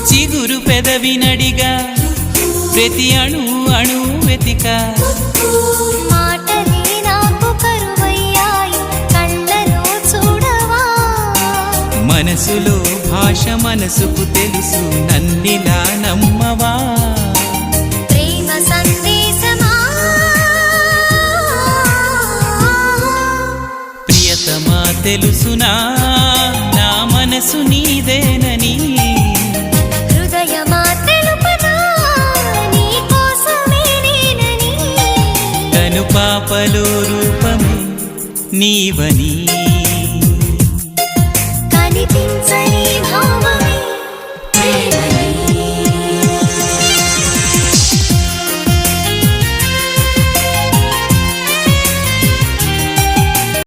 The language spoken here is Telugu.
చిగురు పెదవినడిగా ప్రతి అణు అణు వెతిక మాటలే నాకు కరువయ్యాయి కళ్ళలో చూడవా మనసులో భాష మనసుకు తెలుసు నన్నిలా నమ్మవా ప్రేమ సందేశమా ప్రియతమా తెలుసునా నా మనసు నీదేనని హృదయమా తెలుపనా నీ కోసమే నేనని కను పాపలో రూపమే నీవని కనిపించ